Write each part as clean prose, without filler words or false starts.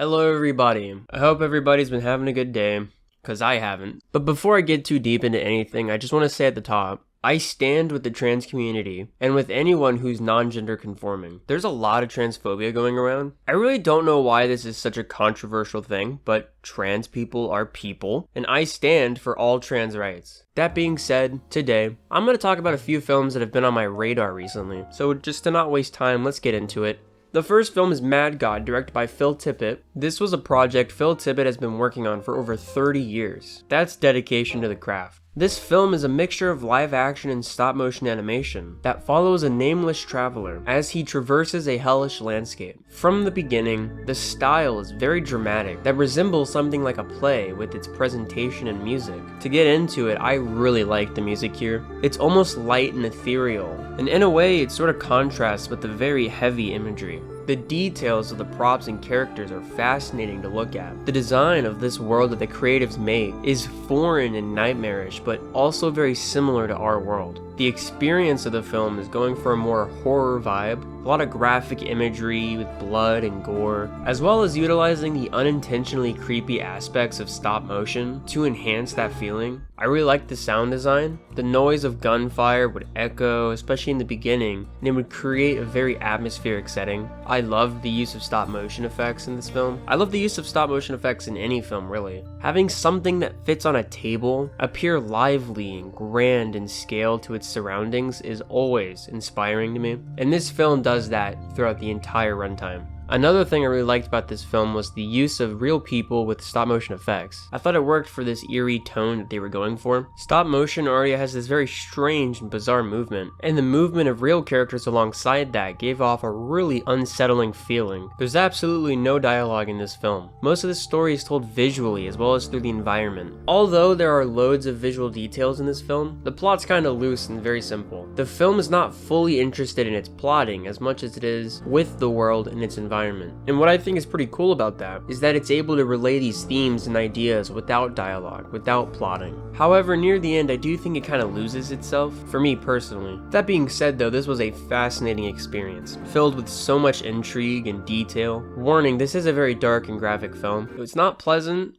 Hello everybody, I hope everybody's been having a good day, cause I haven't. But before I get too deep into anything, I just want to say at the top, I stand with the trans community, and with anyone who's non-gender conforming. There's a lot of transphobia going around. I really don't know why this is such a controversial thing, but trans people are people, and I stand for all trans rights. That being said, today, I'm going to talk about a few films that have been on my radar recently, so just to not waste time, let's get into it. The first film is Mad God, directed by Phill Tippett. This was a project Phill Tippett has been working on for over 30 years. That's dedication to the craft. This film is a mixture of live action and stop motion animation that follows a nameless traveler as he traverses a hellish landscape. From the beginning, the style is very dramatic that resembles something like a play with its presentation and music. To get into it, I really like the music here. It's almost light and ethereal, and in a way it sort of contrasts with the very heavy imagery. The details of the props and characters are fascinating to look at. The design of this world that the creatives made is foreign and nightmarish, but also very similar to our world. The experience of the film is going for a more horror vibe, a lot of graphic imagery with blood and gore, as well as utilizing the unintentionally creepy aspects of stop motion to enhance that feeling. I really like the sound design. The noise of gunfire would echo, especially in the beginning, and it would create a very atmospheric setting. I love the use of stop motion effects in this film. I love the use of stop motion effects in any film, really. Having something that fits on a table appear lively and grand in scale to its surroundings is always inspiring to me, and this film does that throughout the entire runtime. Another thing I really liked about this film was the use of real people with stop motion effects. I thought it worked for this eerie tone that they were going for. Stop motion already has this very strange and bizarre movement, and the movement of real characters alongside that gave off a really unsettling feeling. There's absolutely no dialogue in this film. Most of the story is told visually as well as through the environment. Although there are loads of visual details in this film, the plot's kinda loose and very simple. The film is not fully interested in its plotting as much as it is with the world and its environment. And what I think is pretty cool about that is that it's able to relay these themes and ideas without dialogue, without plotting. However, near the end, I do think it kind of loses itself, for me personally. That being said though, this was a fascinating experience, filled with so much intrigue and detail. Warning, this is a very dark and graphic film. It's not pleasant,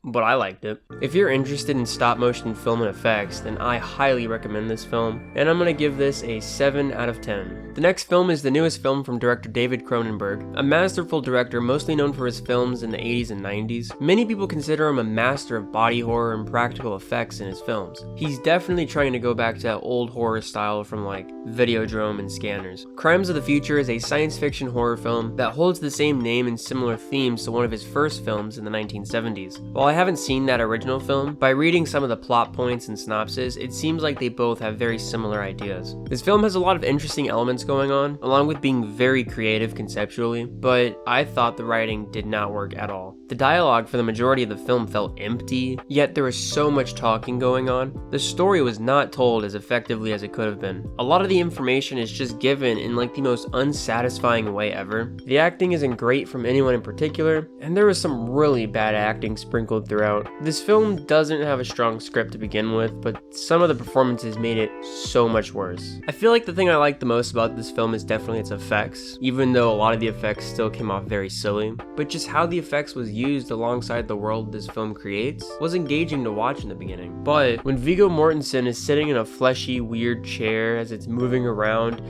but I liked it. If you're interested in stop motion film and effects, then I highly recommend this film, and I'm gonna give this a 7 out of 10. The next film is the newest film from director David Cronenberg, a masterful director mostly known for his films in the 80s and 90s. Many people consider him a master of body horror and practical effects in his films. He's definitely trying to go back to that old horror style from like Videodrome and Scanners. Crimes of the Future is a science fiction horror film that holds the same name and similar themes to one of his first films in the 1970s. While I haven't seen that original film, by reading some of the plot points and synopsis, it seems like they both have very similar ideas. This film has a lot of interesting elements going on, along with being very creative conceptually, but I thought the writing did not work at all. The dialogue for the majority of the film felt empty, yet there was so much talking going on. The story was not told as effectively as it could have been. A lot of the information is just given in like the most unsatisfying way ever. The acting isn't great from anyone in particular, and there was some really bad acting sprinkled throughout. This film doesn't have a strong script to begin with, but some of the performances made it so much worse. I feel like the thing I like the most about this film is definitely its effects, even though a lot of the effects still came off very silly, but just how the effects was used alongside the world this film creates was engaging to watch in the beginning. But when Viggo Mortensen is sitting in a fleshy, weird chair as it's moving around,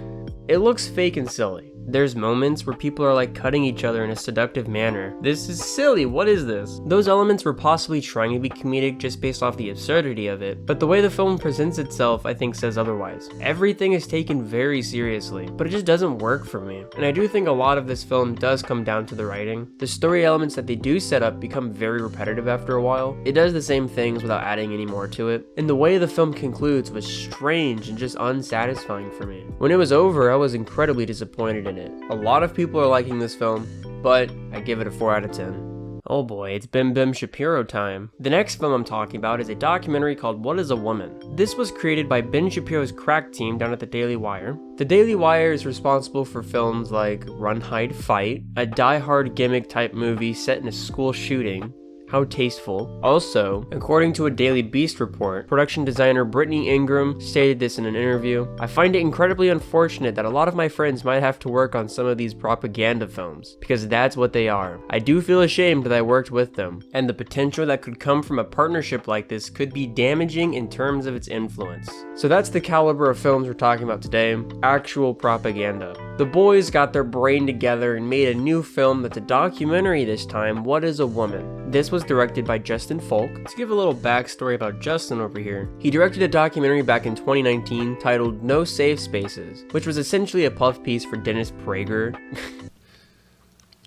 it looks fake and silly. There's moments where people are like cutting each other in a seductive manner. This is silly, what is this? Those elements were possibly trying to be comedic just based off the absurdity of it, but the way the film presents itself I think says otherwise. Everything is taken very seriously, but it just doesn't work for me. And I do think a lot of this film does come down to the writing. The story elements that they do set up become very repetitive after a while. It does the same things without adding any more to it. And the way the film concludes was strange and just unsatisfying for me. When it was over, I was incredibly disappointed in it. A lot of people are liking this film, but I give it a 4 out of 10. Oh boy, it's Bim Bim Shapiro time. The next film I'm talking about is a documentary called What is a Woman? This was created by Ben Shapiro's crack team down at the Daily Wire. The Daily Wire is responsible for films like Run, Hide, Fight, a Die Hard gimmick type movie set in a school shooting, How tasteful. Also, according to a Daily Beast report, production designer Brittany Ingram stated this in an interview, "I find it incredibly unfortunate that a lot of my friends might have to work on some of these propaganda films, because that's what they are. I do feel ashamed that I worked with them, and the potential that could come from a partnership like this could be damaging in terms of its influence." So that's the caliber of films we're talking about today, actual propaganda. The boys got their brain together and made a new film that's a documentary this time, What is a Woman? This was directed by Justin Folk. To give a little backstory about Justin over here, he directed a documentary back in 2019 titled No Safe Spaces, which was essentially a puff piece for Dennis Prager.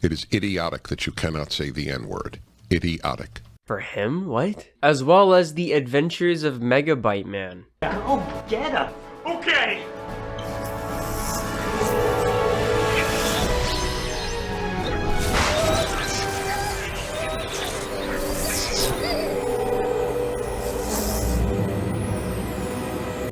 It is idiotic that you cannot say the N-word. Idiotic. For him? What? As well as The Adventures of Megabyte Man. Oh, get him! Okay!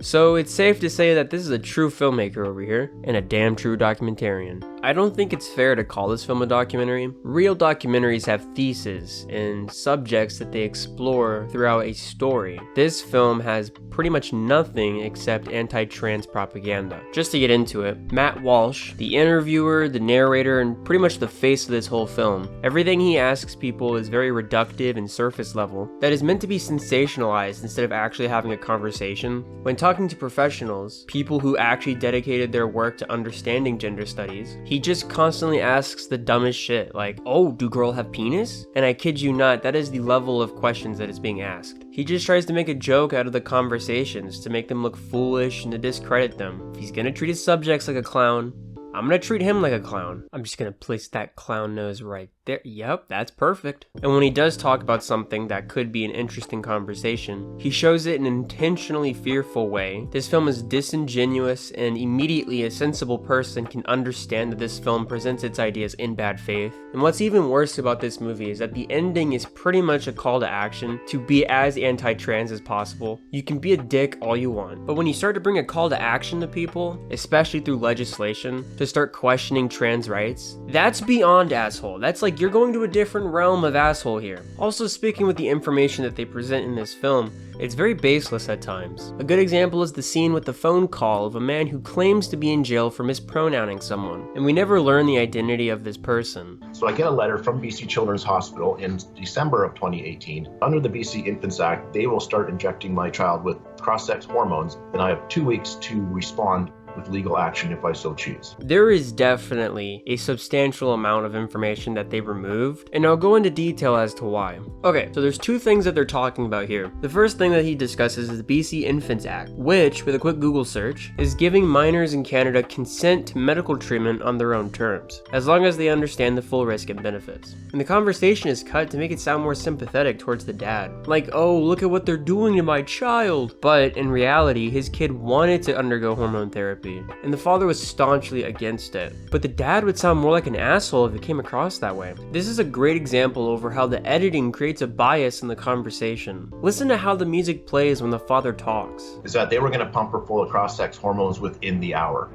So it's safe to say that this is a true filmmaker over here, and a damn true documentarian. I don't think it's fair to call this film a documentary. Real documentaries have theses and subjects that they explore throughout a story. This film has pretty much nothing except anti-trans propaganda. Just to get into it, Matt Walsh, the interviewer, the narrator, and pretty much the face of this whole film, everything he asks people is very reductive and surface level, that is meant to be sensationalized instead of actually having a conversation. When talking to professionals, people who actually dedicated their work to understanding gender studies, he just constantly asks the dumbest shit, like, "Oh, do girls have penis?" And I kid you not, that is the level of questions that is being asked. He just tries to make a joke out of the conversations to make them look foolish and to discredit them. If he's gonna treat his subjects like a clown, I'm gonna treat him like a clown. I'm just gonna place that clown nose right there. Yep, that's perfect. And when he does talk about something that could be an interesting conversation, he shows it in an intentionally fearful way. This film is disingenuous, and immediately a sensible person can understand that this film presents its ideas in bad faith. And what's even worse about this movie is that the ending is pretty much a call to action to be as anti-trans as possible. You can be a dick all you want, but when you start to bring a call to action to people, especially through legislation, to start questioning trans rights, that's beyond asshole. That's like you're going to a different realm of asshole here. Also, speaking with the information that they present in this film, it's very baseless at times. A good example is the scene with the phone call of a man who claims to be in jail for mispronouncing someone, and we never learn the identity of this person. So I get a letter from BC Children's Hospital in December of 2018. Under the BC Infants Act, they will start injecting my child with cross-sex hormones, and I have 2 weeks to respond with legal action if I so choose. There is definitely a substantial amount of information that they removed, and I'll go into detail as to why. Okay, so there's two things that they're talking about here. The first thing that he discusses is the BC Infants Act, which, with a quick Google search, is giving minors in Canada consent to medical treatment on their own terms, as long as they understand the full risk and benefits. And the conversation is cut to make it sound more sympathetic towards the dad. Like, oh, look at what they're doing to my child. But in reality, his kid wanted to undergo hormone therapy, and the father was staunchly against it. But the dad would sound more like an asshole if it came across that way. This is a great example over how the editing creates a bias in the conversation. Listen to how the music plays when the father talks. Is that they were going to pump her full of cross-sex hormones within the hour,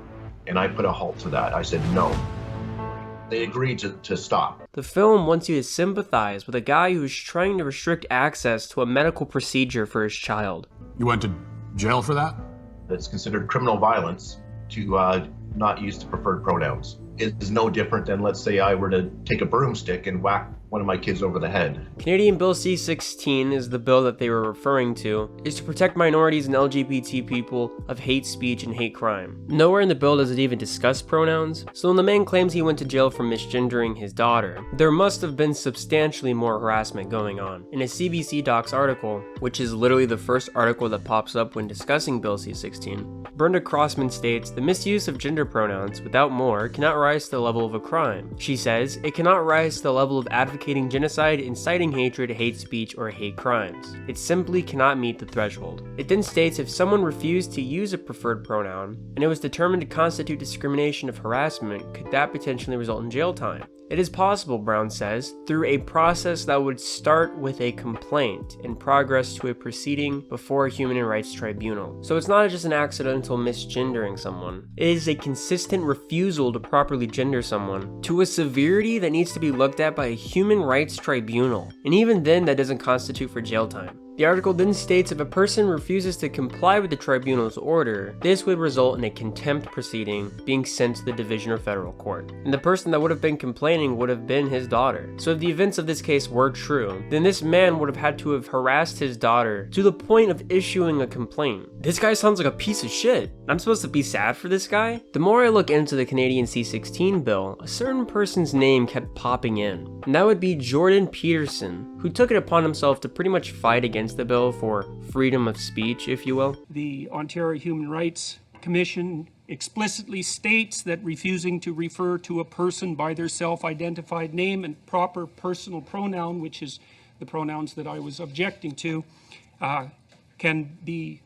and I put a halt to that. I said no. They agreed to stop. The film wants you to sympathize with a guy who's trying to restrict access to a medical procedure for his child. You went to jail for that? It's considered criminal violence to not use the preferred pronouns. It is no different than, let's say, I were to take a broomstick and whack one of my kids over the head. Canadian Bill C-16 is the bill that they were referring to, is to protect minorities and LGBT people of hate speech and hate crime. Nowhere in the bill does it even discuss pronouns, so when the man claims he went to jail for misgendering his daughter, there must have been substantially more harassment going on. In a CBC Docs article, which is literally the first article that pops up when discussing Bill C-16, Brenda Crossman states, "The misuse of gender pronouns, without more, cannot rise to the level of a crime." She says, "It cannot rise to the level of advocating genocide, inciting hatred, hate speech, or hate crimes. It simply cannot meet the threshold." It then states if someone refused to use a preferred pronoun, and it was determined to constitute discrimination of harassment, could that potentially result in jail time? It is possible, Brown says, through a process that would start with a complaint and progress to a proceeding before a human rights tribunal. So it's not just an accidental misgendering someone. It is a consistent refusal to properly gender someone to a severity that needs to be looked at by a human rights tribunal. And even then, that doesn't constitute for jail time. The article then states if a person refuses to comply with the tribunal's order, this would result in a contempt proceeding being sent to the division or federal court. And the person that would have been complaining would have been his daughter. So if the events of this case were true, then this man would have had to have harassed his daughter to the point of issuing a complaint. This guy sounds like a piece of shit. I'm supposed to be sad for this guy? The more I look into the Canadian C-16 bill, a certain person's name kept popping in. And that would be Jordan Peterson, who took it upon himself to pretty much fight against the bill for freedom of speech, if you will. The Ontario Human Rights Commission explicitly states that refusing to refer to a person by their self-identified name and proper personal pronoun, which is the pronouns that I was objecting to, can be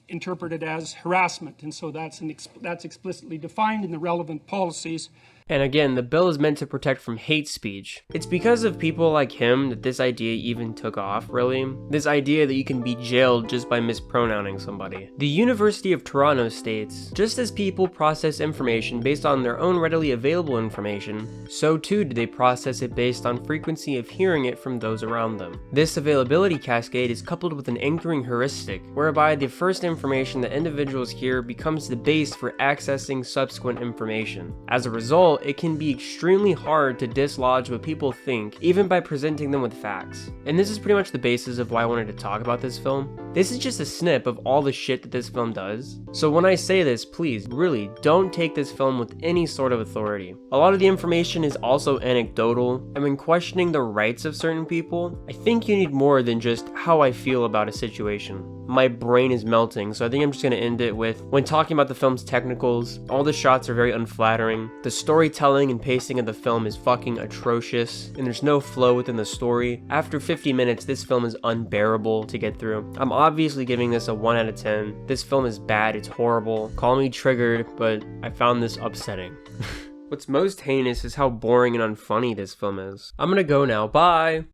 interpreted as harassment, and so that's explicitly defined in the relevant policies. And again, the bill is meant to protect from hate speech. It's because of people like him that this idea even took off, really. This idea that you can be jailed just by mispronouncing somebody. The University of Toronto states, just as people process information based on their own readily available information, so too do they process it based on frequency of hearing it from those around them. This availability cascade is coupled with an anchoring heuristic, whereby the first information that individuals hear becomes the base for accessing subsequent information. As a result, it can be extremely hard to dislodge what people think, even by presenting them with facts. And this is pretty much the basis of why I wanted to talk about this film. This is just a snip of all the shit that this film does. So when I say this, please, really, don't take this film with any sort of authority. A lot of the information is also anecdotal, and when questioning the rights of certain people, I think you need more than just how I feel about a situation. My brain is melting, so I think I'm just gonna end it with, when talking about the film's technicals, all the shots are very unflattering, the storytelling and pacing of the film is fucking atrocious, and there's no flow within the story. After 50 minutes, this film is unbearable to get through. I'm obviously giving this a 1 out of 10. This film is bad, it's horrible. Call me triggered, but I found this upsetting. What's most heinous is how boring and unfunny this film is. I'm gonna go now, bye!